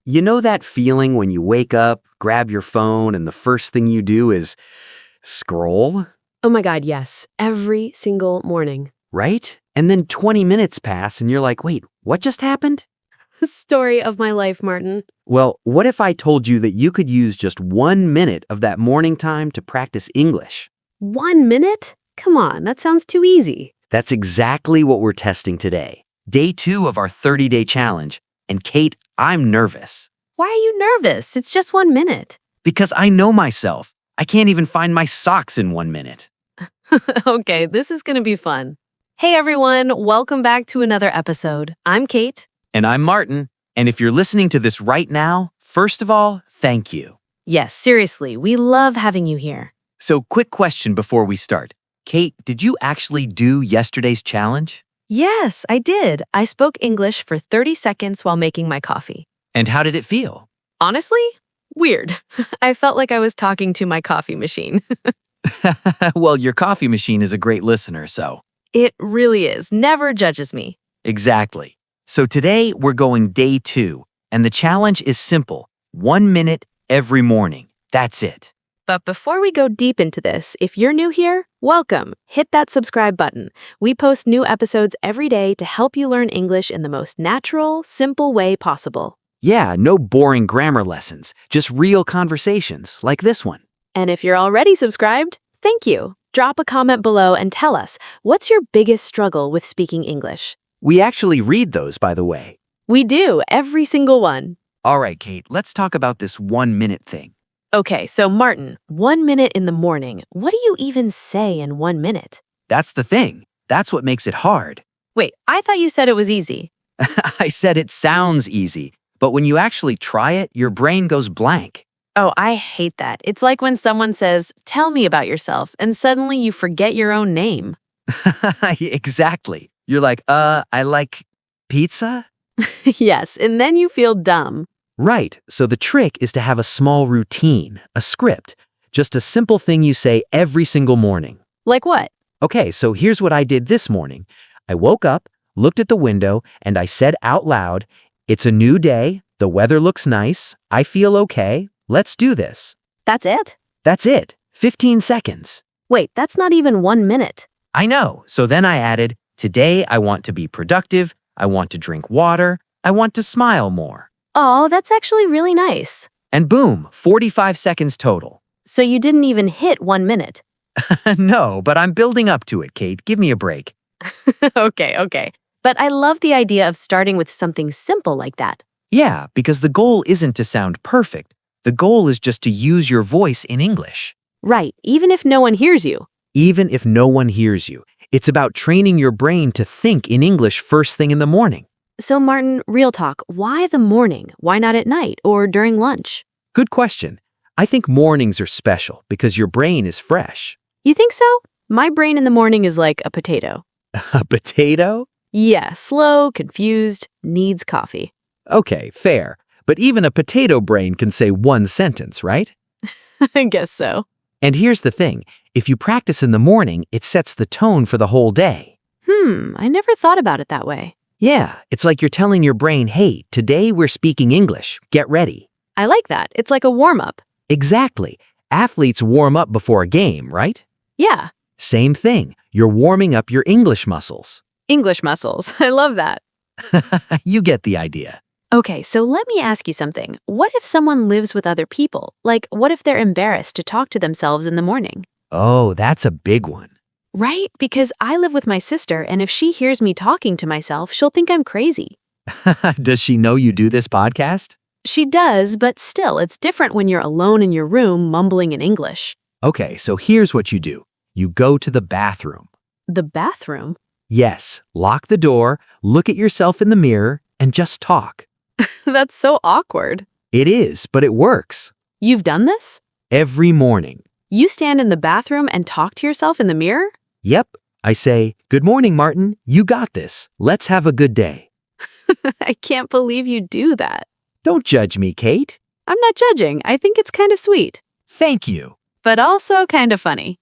You know that feeling when you wake up, grab your phone, and the first thing you do is scroll, Oh my God, yes. Every single morning. right? And then 20 minutes pass and you're like, wait, what just happened? Story of my life, Martin. Well, what if I told you that you could use just 1 minute of that morning time to practice English? 1 minute? Come on, that sounds too easy. That's exactly what we're testing today. Day 2 of our 30-day challenge. And Kate, I'm nervous. Why are you nervous? It's just 1 minute. Because I know myself. I can't even find my socks in 1 minute. Okay, this is going to be fun. Hey everyone, welcome back to another episode. I'm Kate. And I'm Martin. And if you're listening to this right now, first of all, thank you. Yes, seriously, we love having you here. So, quick question before we start. Kate, did you actually do yesterday's challenge? Yes, I did. I spoke English for 30 seconds while making my coffee. And how did it feel? Honestly, weird. I felt like I was talking to my coffee machine. Well, your coffee machine is a great listener, so. It really is. Never judges me. Exactly. So today we're going day 2, and the challenge is simple. 1 minute every morning. That's it. But before we go deep into this, if you're new here, welcome. Hit that subscribe button. We post new episodes every day to help you learn English in the most natural, simple way possible. Yeah, no boring grammar lessons, just real conversations like this one. And if you're already subscribed, thank you. Drop a comment below and tell us, what's your biggest struggle with speaking English? We actually read those, by the way. We do, every single one. All right, Kate, let's talk about this 1 minute thing. Okay, so Martin, 1 minute in the morning. What do you even say in 1 minute? That's the thing. That's what makes it hard. Wait, I thought you said it was easy. I said it sounds easy, but when you actually try it, your brain goes blank. Oh, I hate that. It's like when someone says, tell me about yourself, and suddenly you forget your own name. Exactly. You're like, I like pizza? Yes, and then you feel dumb. Right. So the trick is to have a small routine, a script, just a simple thing you say every single morning. Like what? Okay, so here's what I did this morning. I woke up, looked at the window, and I said out loud, it's a new day, the weather looks nice, I feel okay, let's do this. That's it? That's it. 15 seconds. Wait, that's not even 1 minute. I know. So then I added, today I want to be productive, I want to drink water, I want to smile more. Oh, that's actually really nice. And boom, 45 seconds total. So you didn't even hit 1 minute. No, but I'm building up to it, Kate. Give me a break. Okay. But I love the idea of starting with something simple like that. Yeah, because the goal isn't to sound perfect. The goal is just to use your voice in English. Right, even if no one hears you. Even if no one hears you. It's about training your brain to think in English first thing in the morning. So Martin, real talk, why the morning? Why not at night or during lunch? Good question. I think mornings are special because your brain is fresh. You think so? My brain in the morning is like a potato. A potato? Yeah, slow, confused, needs coffee. Okay, fair. But even a potato brain can say one sentence, right? I guess so. And here's the thing. If you practice in the morning, it sets the tone for the whole day. I never thought about it that way. Yeah, it's like you're telling your brain, hey, today we're speaking English. Get ready. I like that. It's like a warm-up. Exactly. Athletes warm up before a game, right? Yeah, Same thing. You're warming up your English muscles. English muscles. I love that. You get the idea. Okay, so let me ask you something. What if someone lives with other people? Like, what if they're embarrassed to talk to themselves in the morning? Oh, that's a big one. Right? Because I live with my sister, and if she hears me talking to myself, she'll think I'm crazy. Does she know you do this podcast? She does, but still, it's different when you're alone in your room mumbling in English. Okay, so here's what you do. You go to the bathroom. The bathroom? Yes, lock the door, look at yourself in the mirror, and just talk. That's so awkward. It is, but it works. You've done this? Every morning. You stand in the bathroom and talk to yourself in the mirror? Yep. I say, good morning, Martin. You got this. Let's have a good day. I can't believe you do that. Don't judge me, Kate. I'm not judging. I think it's kind of sweet, Thank you. but also kind of funny.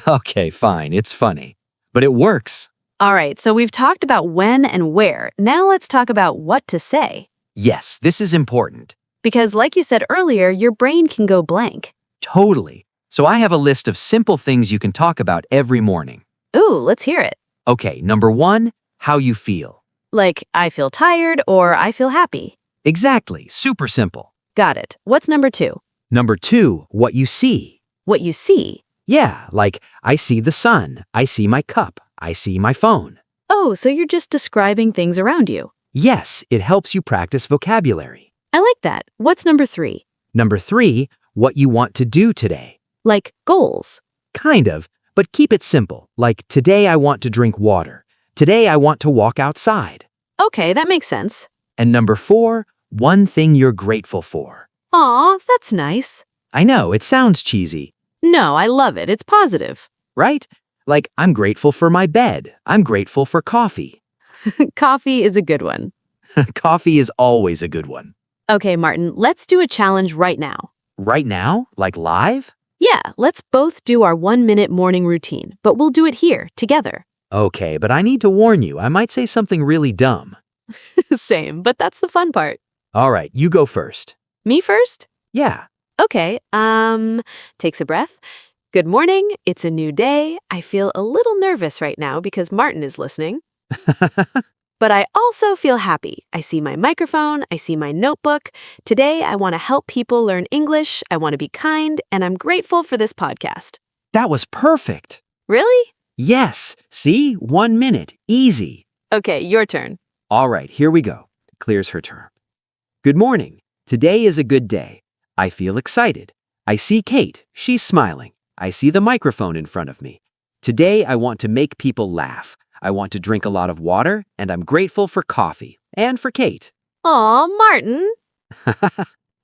Okay, fine. It's funny. But it works. All right, so we've talked about when and where. Now let's talk about what to say. Yes, this is important. Because like you said earlier, your brain can go blank. Totally. So I have a list of simple things you can talk about every morning. Ooh, let's hear it. Okay, number 1, how you feel. Like, I feel tired or I feel happy. Exactly, super simple. Got it. What's number 2? Number 2, what you see. What you see. Yeah, like I see the sun, I see my cup, I see my phone. Oh, so you're just describing things around you. Yes, it helps you practice vocabulary. I like that. What's number 3? Number 3, what you want to do today. Like goals. Kind of, but keep it simple, like today I want to drink water. Today I want to walk outside. Okay, that makes sense. And number 4, one thing you're grateful for. Aw, that's nice. I know, it sounds cheesy, No, I love it. It's positive. right? Like, I'm grateful for my bed. I'm grateful for coffee. Coffee is a good one. Coffee is always a good one. Okay, Martin, let's do a challenge right now. Right now? Like live? Yeah, let's both do our 1-minute morning routine, but we'll do it here, together. Okay, but I need to warn you, I might say something really dumb. Same, but that's the fun part. All right, you go first. Me first? Yeah. Okay, takes a breath. Good morning, it's a new day. I feel a little nervous right now because Martin is listening. But I also feel happy. I see my microphone, I see my notebook. Today, I want to help people learn English, I want to be kind, and I'm grateful for this podcast. That was perfect. Really? Yes. See? 1 minute. Easy. Okay, your turn. All right, here we go. Clears her term. Good morning. Today is a good day. I feel excited. I see Kate. She's smiling. I see the microphone in front of me. Today, I want to make people laugh. I want to drink a lot of water, and I'm grateful for coffee. And for Kate. Aw, Martin.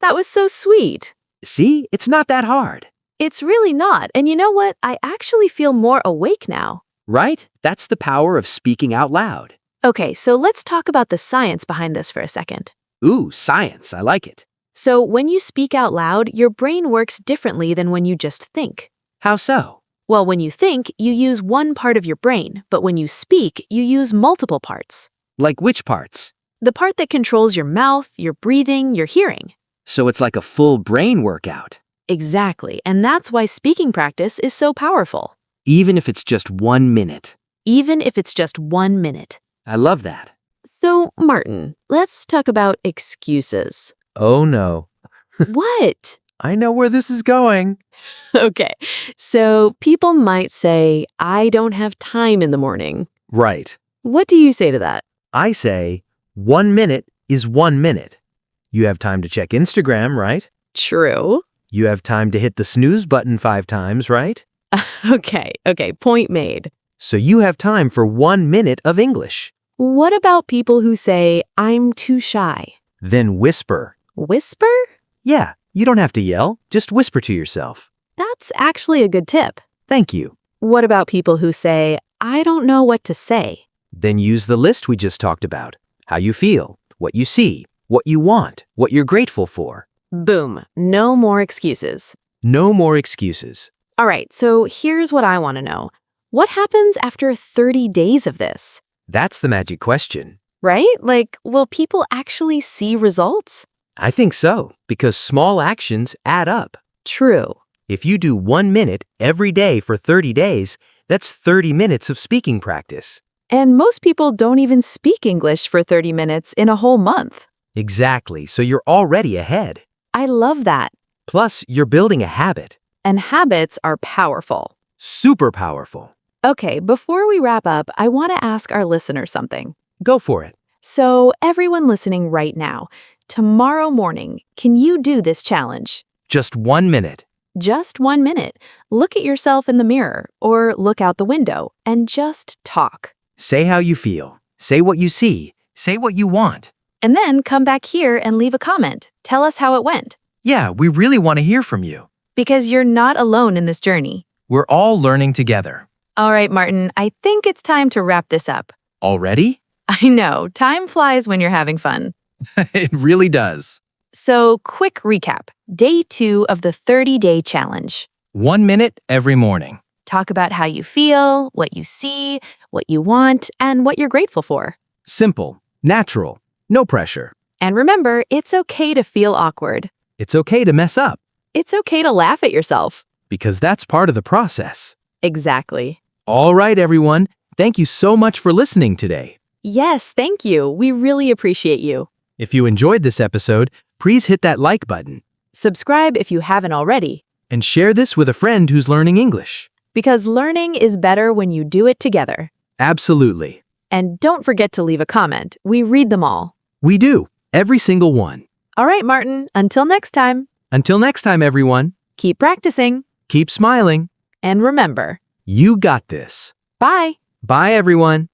That was so sweet. See? It's not that hard. It's really not. And you know what? I actually feel more awake now. Right? That's the power of speaking out loud. Okay, so let's talk about the science behind this for a second. Ooh, science. I like it. So when you speak out loud, your brain works differently than when you just think. How so? Well, when you think, you use one part of your brain, but when you speak, you use multiple parts. Like which parts? The part that controls your mouth, your breathing, your hearing. So it's like a full brain workout. Exactly, and that's why speaking practice is so powerful. Even if it's just 1 minute. Even if it's just 1 minute. I love that. So, Martin, let's talk about excuses. Oh no, What? I know where this is going. Okay, so people might say, I don't have time in the morning. Right. What do you say to that? I say 1 minute is 1 minute. You have time to check Instagram, right? True. You have time to hit the snooze button 5 times, right? Okay, point made. So you have time for 1 minute of English. What about people who say, I'm too shy? Then whisper. Whisper? Yeah, you don't have to yell, just whisper to yourself. That's actually a good tip. Thank you. What about people who say, I don't know what to say? Then use the list we just talked about. How you feel, what you see, what you want, what you're grateful for. Boom, no more excuses. No more excuses. All right, so here's what I want to know. What happens after 30 days of this? That's the magic question. Right? Like, will people actually see results? I think so, because small actions add up. True. If you do 1 minute every day for 30 days, that's 30 minutes of speaking practice. And most people don't even speak English for 30 minutes in a whole month. Exactly, so you're already ahead. I love that. Plus, you're building a habit. And habits are powerful. Super powerful. Okay, before we wrap up, I want to ask our listeners something. Go for it. So, everyone listening right now, tomorrow morning, can you do this challenge? Just 1 minute. Just 1 minute. Look at yourself in the mirror or look out the window and just talk. Say how you feel. Say what you see. Say what you want. And then come back here and leave a comment. Tell us how it went. Yeah, we really want to hear from you. Because you're not alone in this journey. We're all learning together. All right, Martin, I think it's time to wrap this up. Already? I know, time flies when you're having fun. It really does. So, quick recap. Day 2 of the 30-day challenge. 1 minute every morning. Talk about how you feel, what you see, what you want, and what you're grateful for. Simple. Natural. No pressure. And remember, it's okay to feel awkward. It's okay to mess up, It's okay to laugh at yourself. because that's part of the process. Exactly. All right, everyone. Thank you so much for listening today. Yes, thank you. We really appreciate you. If you enjoyed this episode, please hit that like button Subscribe if you haven't already, and share this with a friend who's learning English. because learning is better when you do it together. Absolutely. And don't forget to leave a comment. We read them all. We do. Every single one. All right, Martin, until next time, Until next time, everyone, keep practicing. keep smiling. And remember, You got this. bye. Bye, everyone.